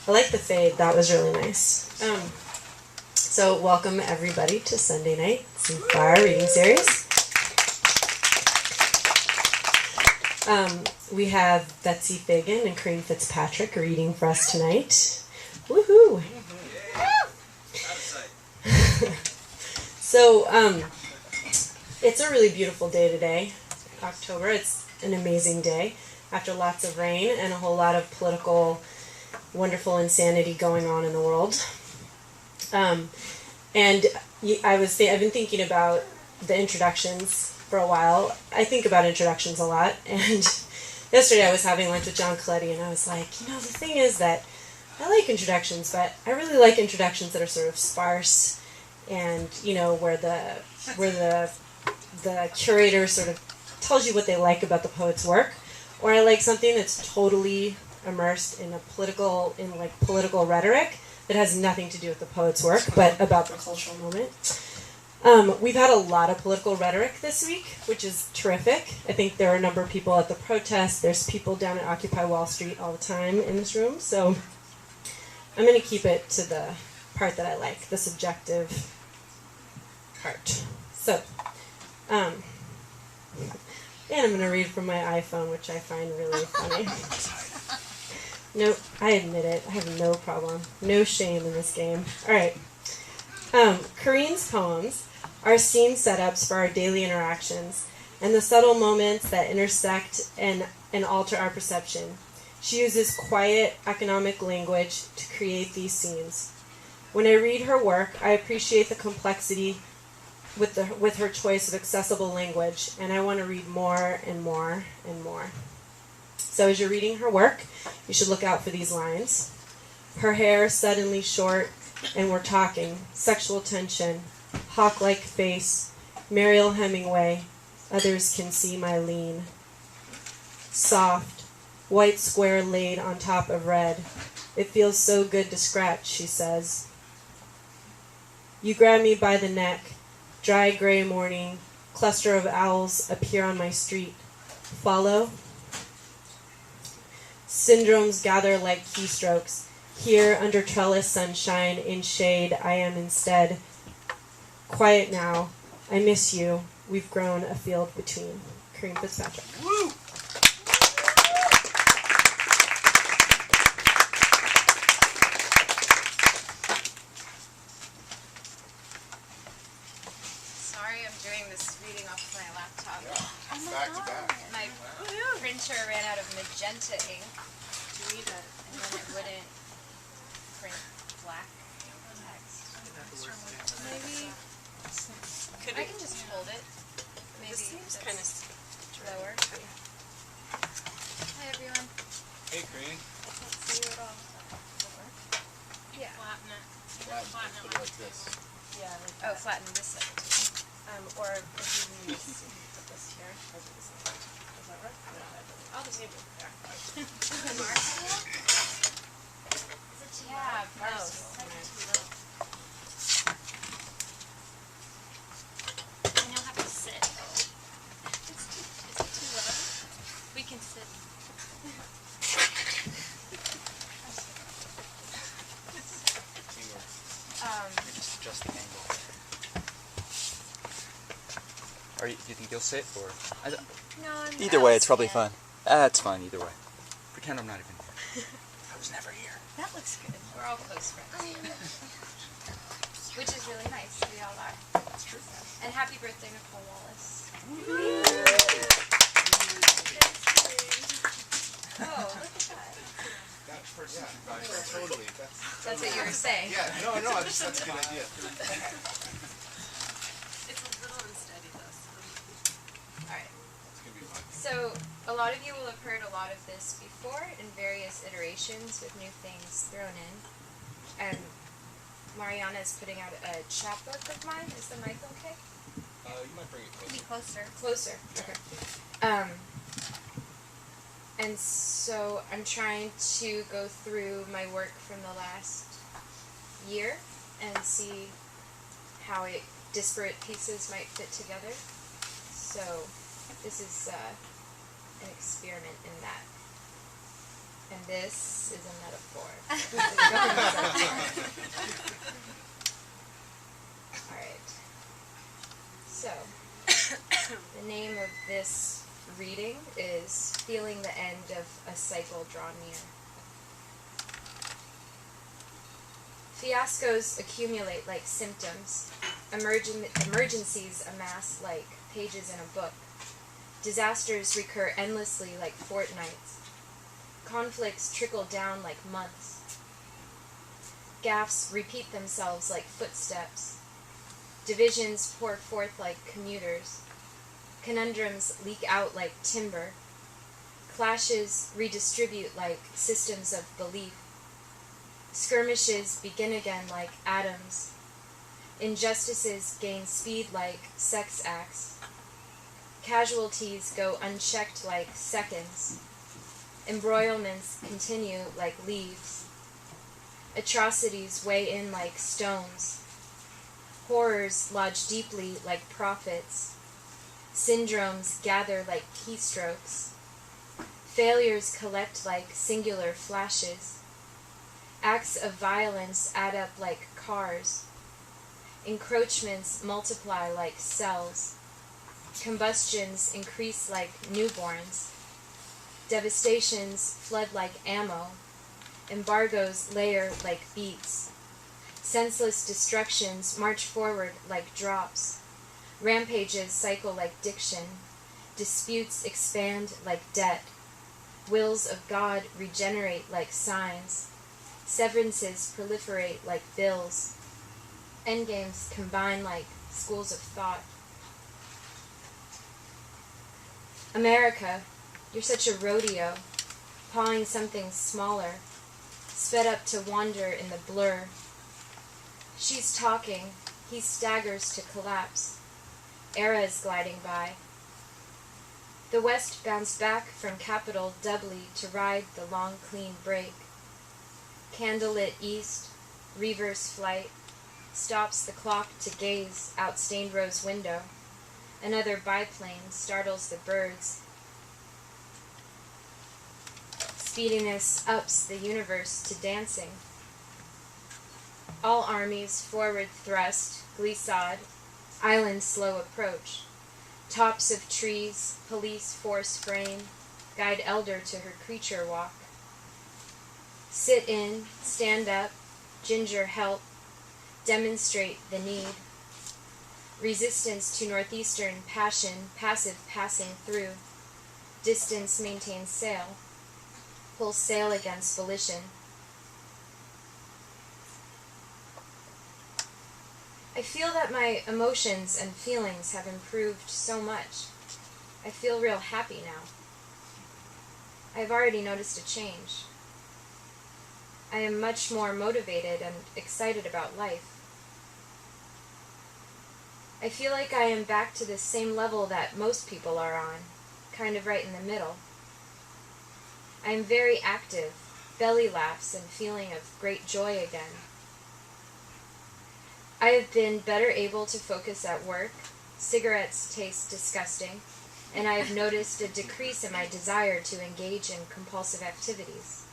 I like the fade. That was really nice. So welcome everybody to Sunday night Zinc reading series. We have Betsy Fagan and Corrine Fitzpatrick reading for us tonight. Woohoo! So it's a really beautiful day today, October. It's an amazing day after lots of rain and a whole lot of political, wonderful insanity going on in the world. And I've been thinking about the introductions for a while. I think about introductions a lot, and yesterday I was having lunch with John Coletti, and I was like, the thing is that I like introductions, but I really like introductions that are sort of sparse, and where the curator sort of tells you what they like about the poet's work, or I like something that's totally immersed in political rhetoric that has nothing to do with the poet's work, but about the cultural moment. We've had a lot of political rhetoric this week, which is terrific. I think there are a number of people at the protest. There's people down at Occupy Wall Street all the time in this room. So I'm going to keep it to the part that I like, the subjective part. So, and I'm going to read from my iPhone, which I find really funny. No, I admit it. I have no problem. No shame in this game. All right. Corrine's poems are scene setups for our daily interactions and the subtle moments that intersect and alter our perception. She uses quiet, economic language to create these scenes. When I read her work, I appreciate the complexity with her choice of accessible language, and I want to read more and more and more. So as you're reading her work, you should look out for these lines. Her hair suddenly short, and we're talking. Sexual tension, hawk-like face, Mariel Hemingway, others can see my lean. Soft, white square laid on top of red. It feels so good to scratch, she says. You grab me by the neck. Dry gray morning, cluster of owls appear on my street. Follow? Syndromes gather like keystrokes. Here, under trellis sunshine, in shade, I am instead. Quiet now. I miss you. We've grown a field between. Corrine Fitzpatrick. Woo! Sorry, I'm doing this reading off my laptop. Yeah. Oh my Back to God. back. My printer ran out of magenta ink to read it, and then it wouldn't print black text. Maybe I can just hold it. Maybe This seems kind of lower. Hi everyone. Hey, Corrine. I can't see you at all. Yeah. Flatten it. Flatten it like this. Yeah. Oh, flatten this side too. Or if you use put this here. Does that work? No, that doesn't. I'll just Maybe. There. Yeah, Oh. And you'll have to sit. Is it too low? We can sit. Just adjust the angle. Do you think you'll sit or? No, I'm Either way, it's probably fun. It's fine either way. Pretend I'm not even here. I was never here. That looks good. We're all close friends. Which is really nice. We all are. That's true. And happy birthday, Nicole Wallace. Oh, look at that. That person, yeah, totally. That's what you were saying. Yeah, no, that's a good idea. It's a little unsteady though. Alright. It's gonna be fun. So, a lot of you will have heard a lot of this before in various iterations with new things thrown in. And Mariana is putting out a chapbook of mine. Is the mic okay? You might bring it closer. Closer. Okay. And so I'm trying to go through my work from the last year and see how disparate pieces might fit together. So this is an experiment in that. And this is a metaphor. Alright. So, the name of this reading is Feeling the End of a Cycle Draw Near. Fiascos accumulate like symptoms. Emergencies amass like pages in a book. Disasters recur endlessly like fortnights. Conflicts trickle down like months. Gaffes repeat themselves like footsteps. Divisions pour forth like commuters. Conundrums leak out like timber. Clashes redistribute like systems of belief. Skirmishes begin again like atoms. Injustices gain speed like sex acts. Casualties go unchecked like seconds. Embroilments continue like leaves. Atrocities weigh in like stones. Horrors lodge deeply like prophets. Syndromes gather like keystrokes. Failures collect like singular flashes. Acts of violence add up like cars. Encroachments multiply like cells. Combustions increase like newborns. Devastations flood like ammo. Embargoes layer like beats. Senseless destructions march forward like drops. Rampages cycle like diction. Disputes expand like debt. Wills of God regenerate like signs. Severances proliferate like bills. Endgames combine like schools of thought. America, you're such a rodeo, pawing something smaller, sped up to wander in the blur. She's talking, he staggers to collapse. Eras gliding by. The West bounced back from capital doubly to ride the long clean break. Candlelit east, reverse flight, stops the clock to gaze out stained rose window. Another biplane startles the birds. Speediness ups the universe to dancing. All armies forward thrust, glissade, island slow approach. Tops of trees, police force frame, guide elder to her creature walk. Sit in, stand up, ginger help, demonstrate the need. Resistance to northeastern passion, passive passing through. Distance maintains sail. Pulls sail against volition. I feel that my emotions and feelings have improved so much. I feel real happy now. I've already noticed a change. I am much more motivated and excited about life. I feel like I am back to the same level that most people are on, kind of right in the middle. I am very active, belly laughs and feeling of great joy again. I have been better able to focus at work, cigarettes taste disgusting, and I have noticed a decrease in my desire to engage in compulsive activities.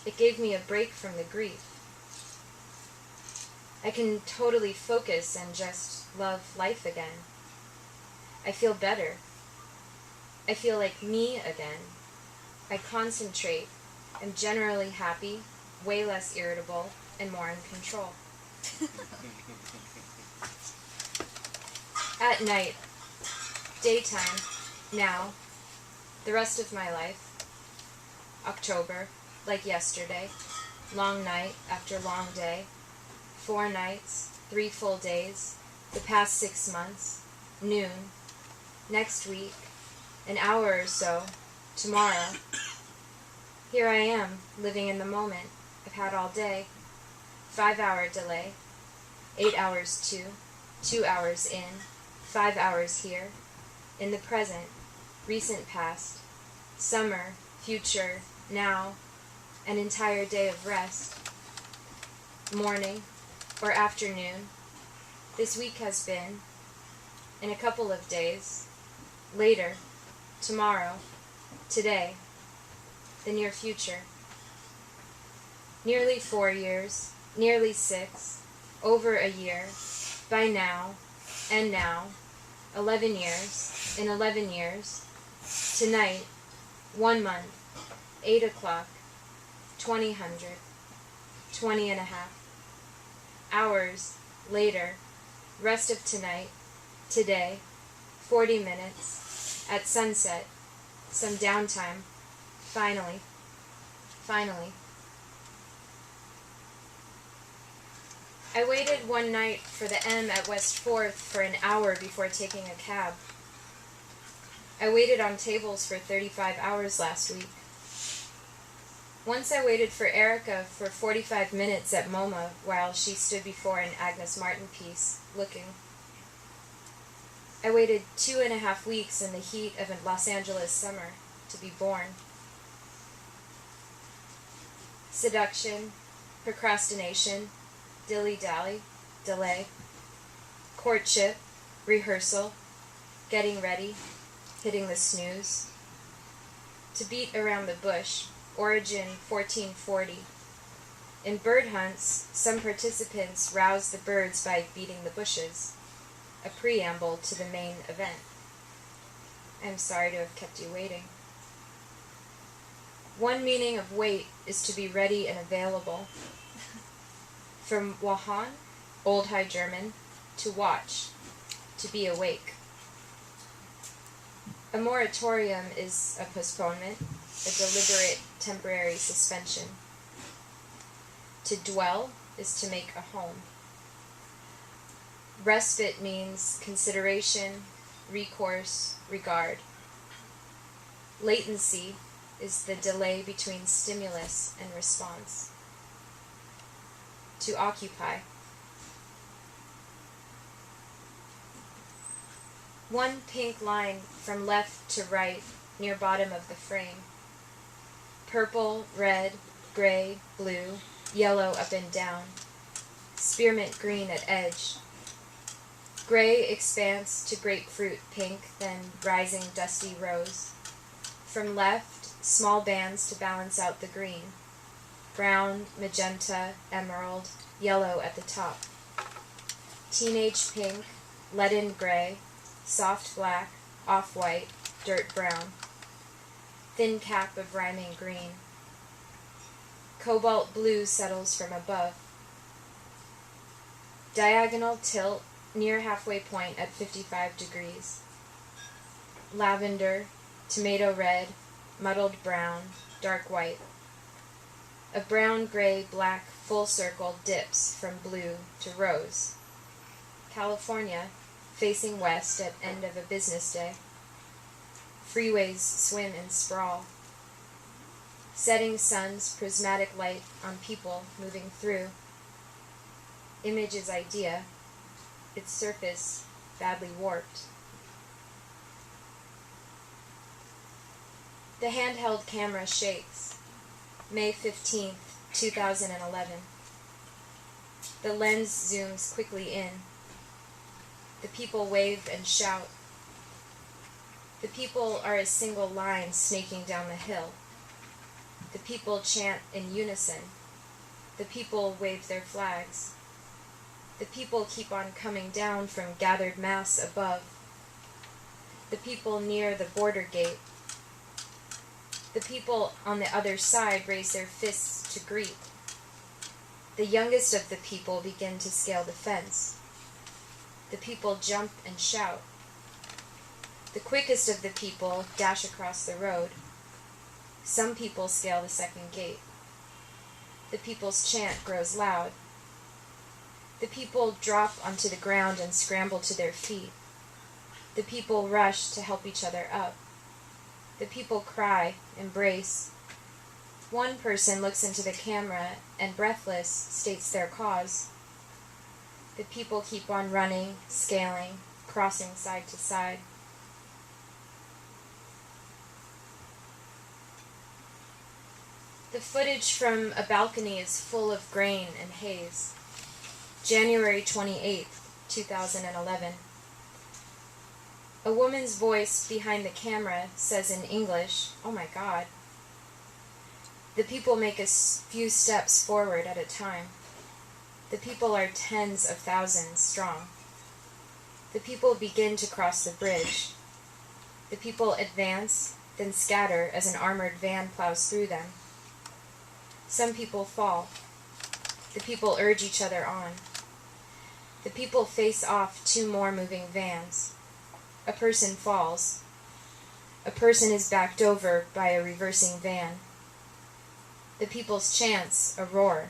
It gave me a break from the grief. I can totally focus and just love life again. I feel better. I feel like me again. I concentrate, am generally happy, way less irritable, and more in control. At night, daytime, now, the rest of my life, October, like yesterday, long night after long day, 4 nights, 3 full days, the past 6 months, noon, next week, an hour or so, tomorrow. Here I am, living in the moment I've had all day. 5-hour delay, 8 hours to, 2 hours in, 5 hours here, in the present, recent past, summer, future, now, an entire day of rest. Morning or afternoon, this week has been, in a couple of days, later, tomorrow, today. the near future. Nearly 4 years, nearly 6, over a year, by now, and now, 11 years, in 11 years, tonight, 1 month, 8 o'clock, 2000, 20 and a half. Hours, later, rest of tonight, today, 40 minutes, at sunset, some downtime, finally. I waited one night for the M at West 4th for an hour before taking a cab. I waited on tables for 35 hours last week. Once I waited for Erica for 45 minutes at MoMA while she stood before an Agnes Martin piece, looking. I waited 2.5 weeks in the heat of a Los Angeles summer to be born. Seduction, procrastination, dilly-dally, delay, courtship, rehearsal, getting ready, hitting the snooze. To beat around the bush, origin 1440. In bird hunts, some participants rouse the birds by beating the bushes, a preamble to the main event. I am sorry to have kept you waiting. One meaning of wait is to be ready and available. From wahan, Old High German, to watch, to be awake. A moratorium is a postponement, a deliberate temporary suspension. To dwell is to make a home. Respite means consideration, recourse, regard. Latency is the delay between stimulus and response. To occupy. One pink line from left to right near bottom of the frame. Purple, red, gray, blue, yellow up and down. Spearmint green at edge. Gray expanse to grapefruit pink, then rising dusty rose. From left, small bands to balance out the green. Brown, magenta, emerald, yellow at the top. Teenage pink, leaden gray, soft black, off-white, dirt brown. Thin cap of rhyming green. Cobalt blue settles from above. Diagonal tilt near halfway point at 55 degrees. Lavender, tomato red, muddled brown, dark white. A brown, gray, black full circle dips from blue to rose. California, facing west at end of a business day. Freeways swim and sprawl. Setting sun's prismatic light on people moving through. Image is idea, its surface badly warped. The handheld camera shakes. May 15th, 2011. The lens zooms quickly in. The people wave and shout. The people are a single line snaking down the hill. The people chant in unison. The people wave their flags. The people keep on coming down from gathered mass above. The people near the border gate. The people on the other side raise their fists to greet. The youngest of the people begin to scale the fence. The people jump and shout. The quickest of the people dash across the road. Some people scale the second gate. The people's chant grows loud. The people drop onto the ground and scramble to their feet. The people rush to help each other up. The people cry, embrace. One person looks into the camera and, breathless, states their cause. The people keep on running, scaling, crossing side to side. The footage from a balcony is full of grain and haze. January 28th, 2011. A woman's voice behind the camera says in English, "Oh my God." The people make a few steps forward at a time. The people are tens of thousands strong. The people begin to cross the bridge. The people advance, then scatter as an armored van plows through them. Some people fall. The people urge each other on. The people face off two more moving vans. A person falls. A person is backed over by a reversing van. The people's chants a roar.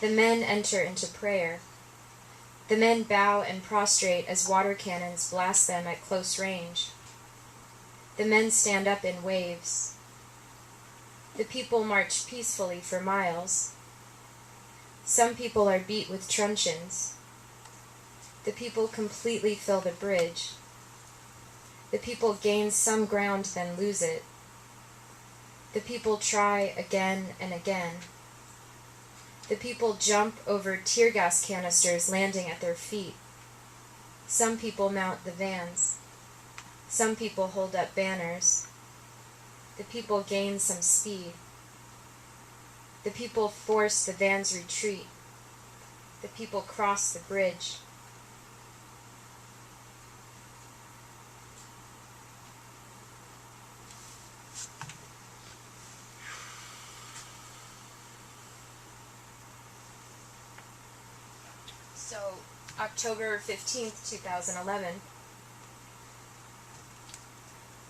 The men enter into prayer. The men bow and prostrate as water cannons blast them at close range. The men stand up in waves. The people march peacefully for miles. Some people are beat with truncheons. The people completely fill the bridge. The people gain some ground, then lose it. The people try again and again. The people jump over tear gas canisters landing at their feet. Some people mount the vans. Some people hold up banners. The people gain some speed. The people force the van's retreat. The people cross the bridge. So, October 15th, 2011,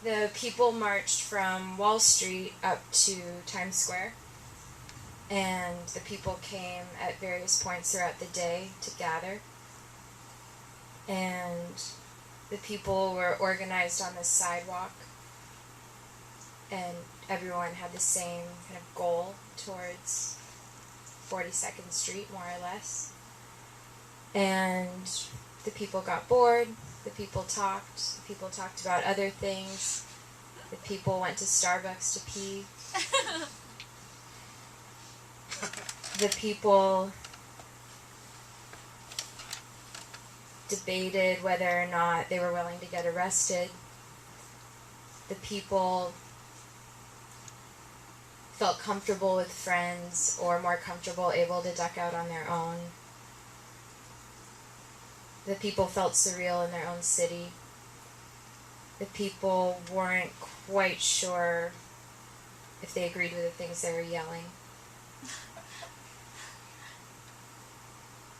the people marched from Wall Street up to Times Square, and the people came at various points throughout the day to gather, and the people were organized on the sidewalk, and everyone had the same kind of goal towards 42nd Street, more or less. And the people got bored, the people talked about other things, the people went to Starbucks to pee, the people debated whether or not they were willing to get arrested, the people felt comfortable with friends or more comfortable able to duck out on their own. The people felt surreal in their own city. The people weren't quite sure if they agreed with the things they were yelling.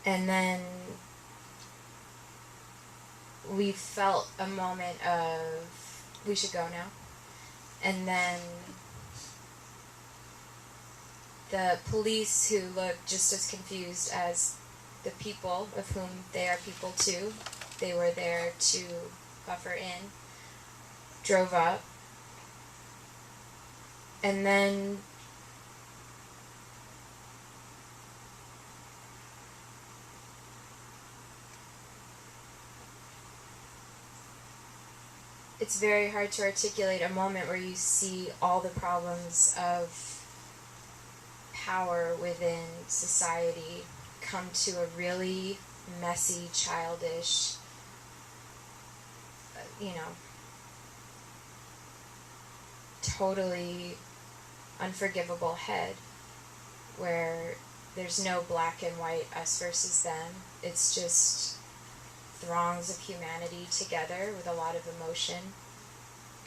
And then we felt a moment of, we should go now. And then the police, who looked just as confused as the people, of whom they are people too, they were there to buffer in, drove up. And then it's very hard to articulate a moment where you see all the problems of power within society come to a really messy, childish, totally unforgivable head, where there's no black and white, us versus them. It's just throngs of humanity together with a lot of emotion,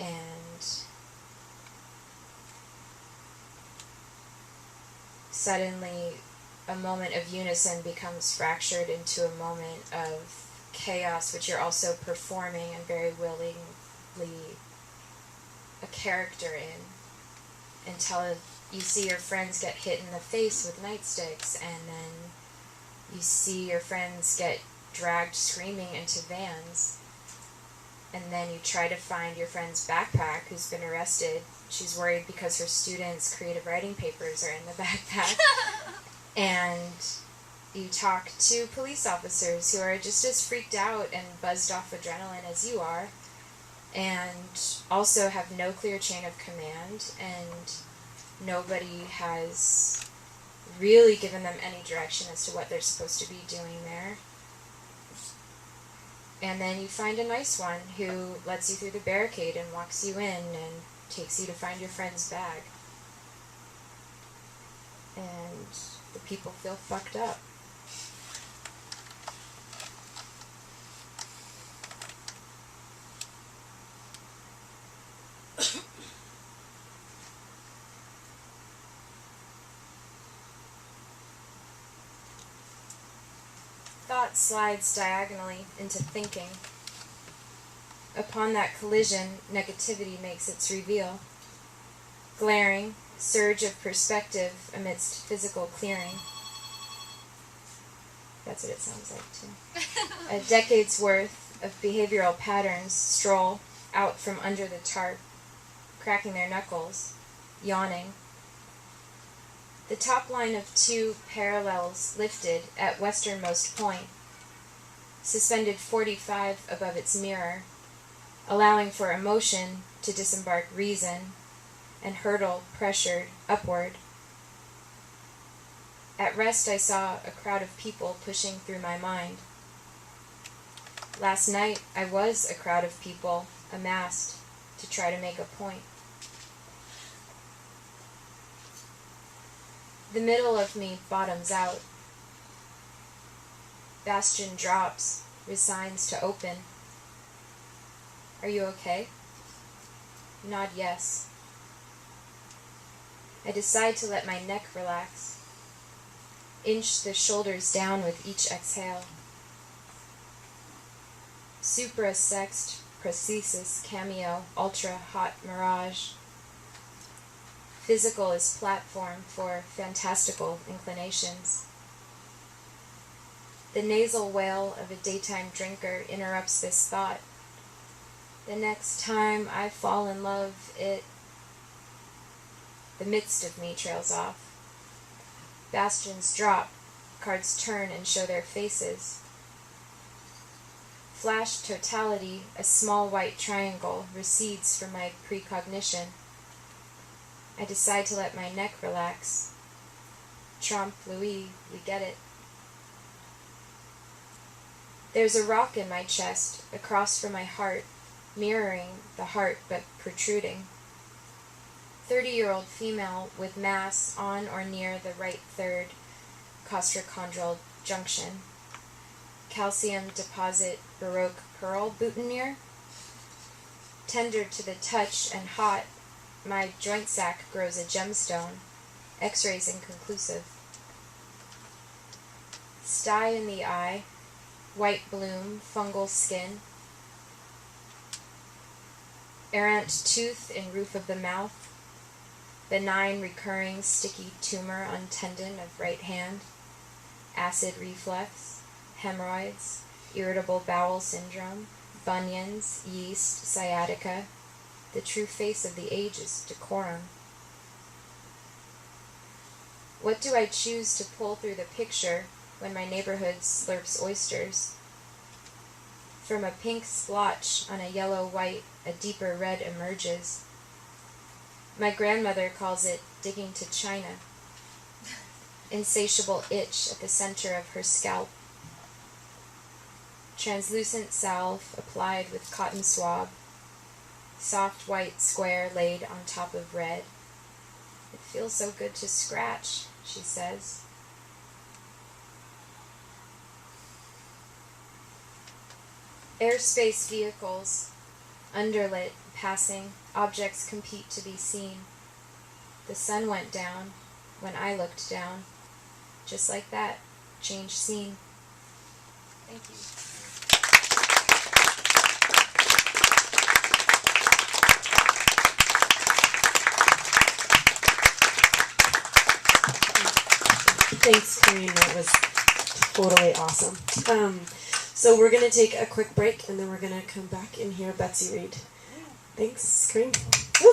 and suddenly a moment of unison becomes fractured into a moment of chaos, which you're also performing and very willingly a character in, until you see your friends get hit in the face with nightsticks, and then you see your friends get dragged screaming into vans, and then you try to find your friend's backpack who's been arrested. She's worried because her students' creative writing papers are in the backpack. And you talk to police officers who are just as freaked out and buzzed off adrenaline as you are, and also have no clear chain of command, and nobody has really given them any direction as to what they're supposed to be doing there. And then you find a nice one who lets you through the barricade and walks you in and takes you to find your friend's bag. The people feel fucked up. Thought slides diagonally into thinking. Upon that collision, negativity makes its reveal. Glaring, surge of perspective amidst physical clearing. That's what it sounds like, too. A decade's worth of behavioral patterns stroll out from under the tarp, cracking their knuckles, yawning. The top line of two parallels lifted at westernmost point, suspended 45 above its mirror, allowing for emotion to disembark reason and hurtle pressured upward. At rest I saw a crowd of people pushing through my mind. Last night I was a crowd of people amassed to try to make a point. The middle of me bottoms out. Bastion drops, resigns to open. Are you okay? Nod yes. I decide to let my neck relax. Inch the shoulders down with each exhale. Suprasext prosthesis cameo ultra hot mirage. Physical is platform for fantastical inclinations. The nasal wail of a daytime drinker interrupts this thought. The next time I fall in love, the midst of me trails off. Bastions drop, cards turn and show their faces. Flash totality, a small white triangle, recedes from my precognition. I decide to let my neck relax. Trompe l'oeil, we get it. There's a rock in my chest, across from my heart, mirroring the heart but protruding. 30-year-old female with mass on or near the right third costochondral junction. Calcium deposit Baroque pearl boutonniere. Tender to the touch and hot, my joint sac grows a gemstone, x-rays inconclusive. Sty in the eye, white bloom, fungal skin. Errant tooth in roof of the mouth. Benign recurring sticky tumor on tendon of right hand. Acid reflux, hemorrhoids, irritable bowel syndrome, bunions, yeast, sciatica. The true face of the age is decorum. What do I choose to pull through the picture when my neighborhood slurps oysters? From a pink splotch on a yellow-white, a deeper red emerges. My grandmother calls it digging to China. Insatiable itch at the center of her scalp. Translucent salve applied with cotton swab. Soft white square laid on top of red. It feels so good to scratch, she says. Airspace vehicles, underlit, passing, objects compete to be seen. The sun went down when I looked down. Just like that, change scene. Thank you. Thanks, Corrine. That was totally awesome. So we're going to take a quick break, and then we're going to come back and hear Betsy read. Thanks, Corrine. Woo.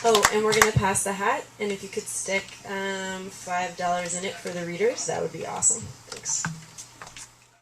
Oh, and we're going to pass the hat, and if you could stick $5 in it for the readers, that would be awesome. Thanks.